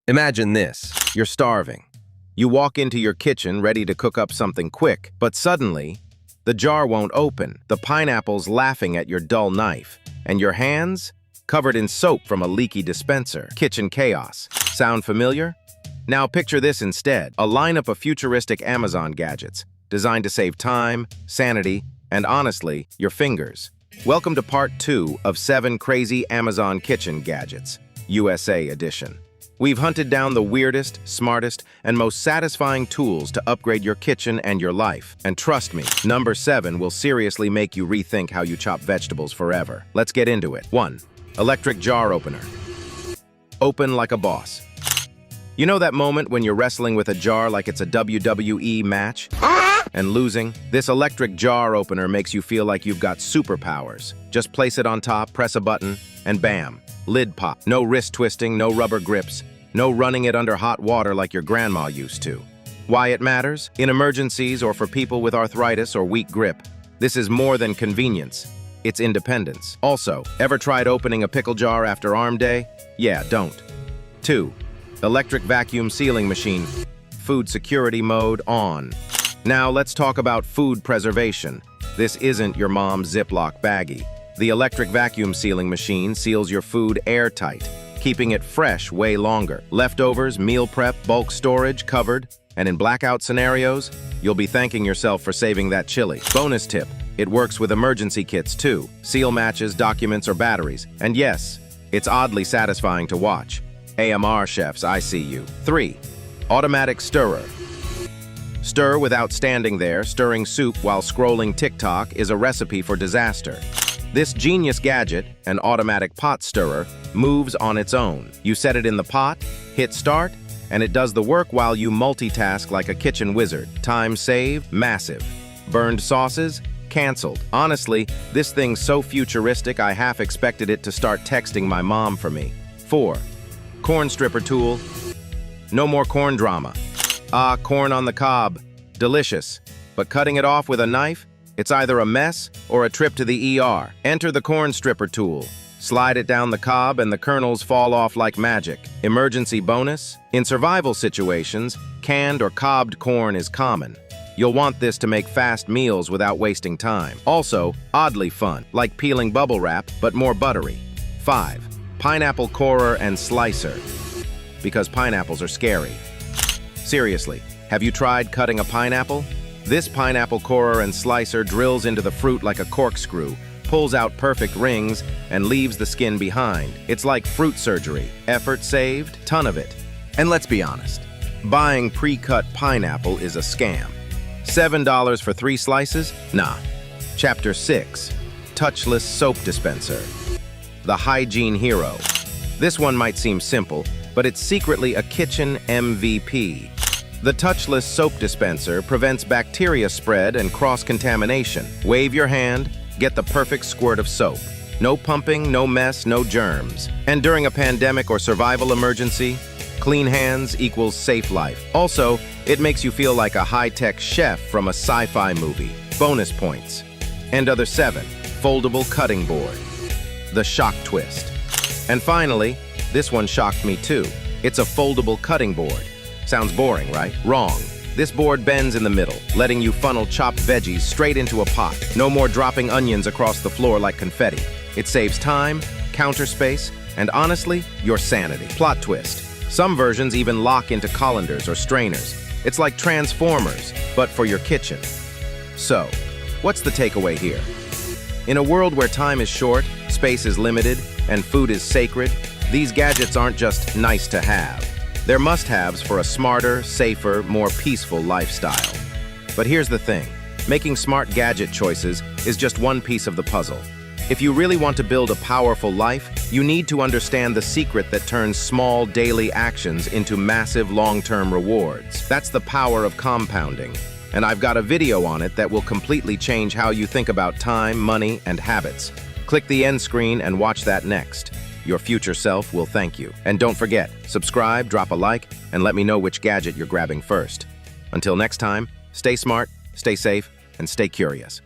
Imagine this. You're starving. You walk into your kitchen ready to cook up something quick, but suddenly, the jar won't open, the pineapple's laughing at your dull knife, and your hands covered in soap from a leaky dispenser. Kitchen chaos. Sound familiar? Now picture this instead, a lineup of futuristic Amazon gadgets designed to save time, sanity, and honestly, your fingers. Welcome to part 2 of 7 crazy Amazon kitchen gadgets, USA edition. We've hunted down the weirdest, smartest, and most satisfying tools to upgrade your kitchen and your life. And trust me, number 7 will seriously make you rethink how you chop vegetables forever. Let's get into it. 1. Electric jar opener. Open like a boss. You know that moment when you're wrestling with a jar like it's a WWE match? And losing? This electric jar opener makes you feel like you've got superpowers. Just place it on top, press a button, and bam, lid pop. No wrist twisting, no rubber grips, no running it under hot water like your grandma used to. Why it matters? In emergencies or for people with arthritis or weak grip, this is more than convenience. It's independence. Also, ever tried opening a pickle jar after arm day? Yeah, don't. 2. Electric vacuum sealing machine. Food security mode on. Now let's talk about food preservation. This isn't your mom's Ziploc baggie. The electric vacuum sealing machine seals your food airtight, keeping it fresh way longer. Leftovers, meal prep, bulk storage covered, and in blackout scenarios, you'll be thanking yourself for saving that chili. Bonus tip, it works with emergency kits too. Seal matches, documents, or batteries. And yes, it's oddly satisfying to watch. AMR chefs, I see you. 3. Automatic stirrer. Stir without standing there, stirring soup while scrolling TikTok is a recipe for disaster. This genius gadget, an automatic pot stirrer, moves on its own. You set it in the pot, hit start, and it does the work while you multitask like a kitchen wizard. Time saved, massive. Burned sauces, canceled. Honestly, this thing's so futuristic I half expected it to start texting my mom for me. 4. Corn stripper tool. No more corn drama. Ah, corn on the cob. Delicious. But cutting it off with a knife? It's either a mess or a trip to the ER. Enter the corn stripper tool. Slide it down the cob and the kernels fall off like magic. Emergency bonus? In survival situations, canned or cobbed corn is common. You'll want this to make fast meals without wasting time. Also, oddly fun, like peeling bubble wrap, but more buttery. 5. Pineapple corer and slicer. Because pineapples are scary. Seriously, have you tried cutting a pineapple? This pineapple corer and slicer drills into the fruit like a corkscrew, pulls out perfect rings, and leaves the skin behind. It's like fruit surgery. Effort saved, ton of it. And let's be honest, buying pre-cut pineapple is a scam. $7 for 3 slices? Nah. Chapter 6. Touchless soap dispenser. The hygiene hero. This one might seem simple, but it's secretly a kitchen MVP. The touchless soap dispenser prevents bacteria spread and cross-contamination. Wave your hand, get the perfect squirt of soap. No pumping, no mess, no germs. And during a pandemic or survival emergency, clean hands equals safe life. Also, it makes you feel like a high-tech chef from a sci-fi movie. Bonus points. And other 7. Foldable cutting board. The shock twist. And finally, this one shocked me too. It's a foldable cutting board. Sounds boring, right? Wrong. This board bends in the middle, letting you funnel chopped veggies straight into a pot. No more dropping onions across the floor like confetti. It saves time, counter space, and honestly, your sanity. Plot twist. Some versions even lock into colanders or strainers. It's like Transformers, but for your kitchen. So, what's the takeaway here? In a world where time is short, space is limited, and food is sacred, these gadgets aren't just nice to have. They're must-haves for a smarter, safer, more peaceful lifestyle. But here's the thing, making smart gadget choices is just one piece of the puzzle. If you really want to build a powerful life, you need to understand the secret that turns small daily actions into massive long-term rewards. That's the power of compounding. And I've got a video on it that will completely change how you think about time, money, and habits. Click the end screen and watch that next. Your future self will thank you. And don't forget, subscribe, drop a like, and let me know which gadget you're grabbing first. Until next time, stay smart, stay safe, and stay curious.